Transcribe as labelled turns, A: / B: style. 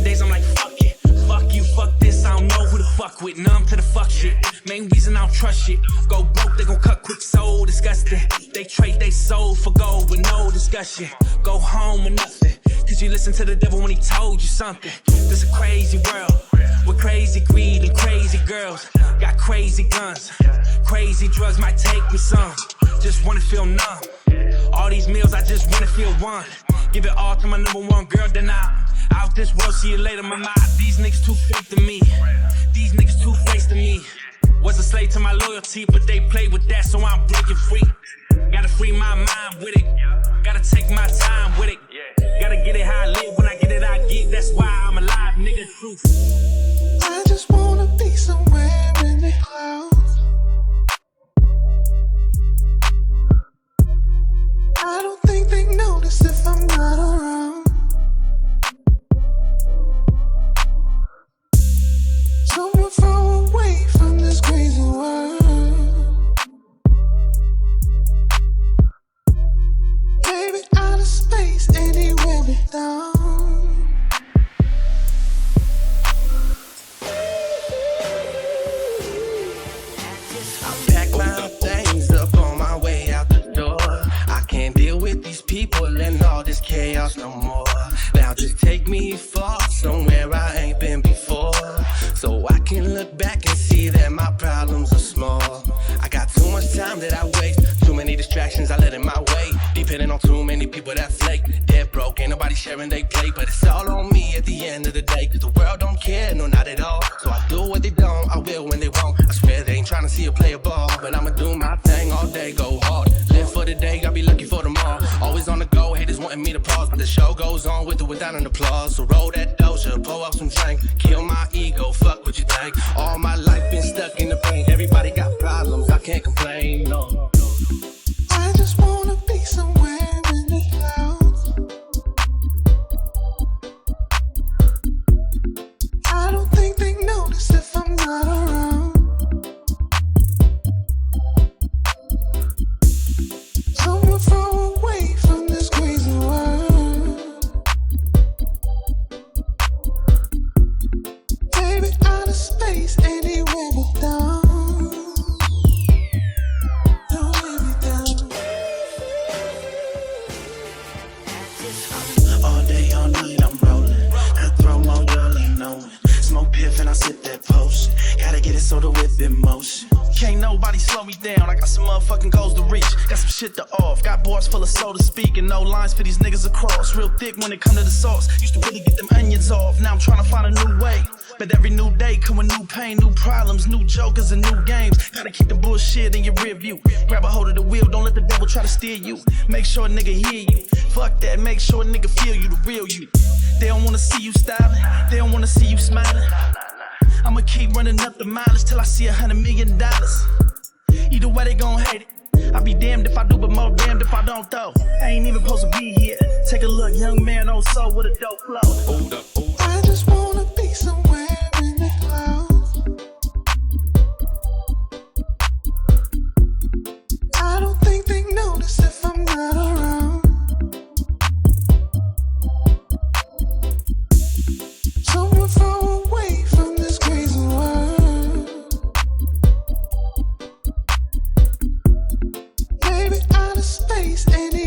A: days I'm like, fuck it. Fuck you, fuck this, I don't know who to fuck with. Numb to the fuck shit. Main reason I don't trust shit. Go broke, they gon' cut quick, so disgusting. They trade they soul for gold with no discussion. Go home with nothing, cause you listen to the devil when he told you something. This a crazy world, with crazy greed and crazy girls. Got crazy guns, crazy drugs might take me some. Just wanna feel numb. All these meals, I just wanna feel one. Give it all to my number one girl, then out this world, see you later, mama. These niggas too fake to me. These niggas too faced to me. Was a slave to my loyalty, but they played with that, so I'm breaking free. Gotta free my mind with it. Gotta take my time with it. Gotta get it how I live. When I get it, I get. That's why I'm alive, nigga. Truth.
B: I just wanna be somewhere in the clouds. I don't think they notice if I'm not around. Somewhere far away from this crazy world. Maybe out of space, anywhere but down.
C: I pack my things up on my way out the door. I can't deal with these people and all this chaos no more. Now just take me far, somewhere I ain't been before, so I can look back and see that my problems are small. I got too much time that I waste, too many distractions I let in my way. Depending on too many people that flake. Dead broke, ain't nobody sharing they plate, but it's all on me at the end of the day. Cause the world don't care, no not at all. So I do what they don't, I will when they won't. I swear they ain't trying to see a play a ball, but I'ma do my thing all day, go hard. Live for the day, gotta be lucky for tomorrow. Always on the go, haters wanting me to pause, but the show goes on with or without an applause. So roll that doja, pour up some drink, kill my ego, fuck what you think. All my life been stuck in the pain, everybody got problems, I can't complain, no.
B: I just wanna be somewhere in the clouds. I don't think they notice if I'm not around. Somewhere far away from this crazy world. Maybe out of space, anywhere but down.
C: All day, all night, I'm rolling. I throw more yelling, knowing. Smoke piff and I sip that potion. Gotta get it so the whip in motion. Can't nobody slow me down. I got some motherfucking goals to reach. Got some shit to off. Got bars full of soul to speak. And no lines for these niggas across. Real thick when it come to the sauce. Used to really get them onions off. Now I'm trying to find a new way. But every new day come with new pain, new problems, new jokers and new games. Gotta keep the bullshit in your rear view. Grab a hold of the wheel, don't let the devil try to steer you. Make sure a nigga hear you. Fuck that, make sure a nigga feel you, the real you. They don't wanna see you styling, they don't wanna see you smiling. I'ma keep running up the mileage till I see $100 million. Either way they gon' hate it. I'll be damned if I do, but more damned if I don't though. I ain't even supposed to be here. Take a look, young man on soul with a dope flow.
A: Hold up, hold up.
B: I just wanna be somewhere in the clouds. I don't think they notice if I'm not around. Somewhere far away from this crazy world. Maybe out of space, any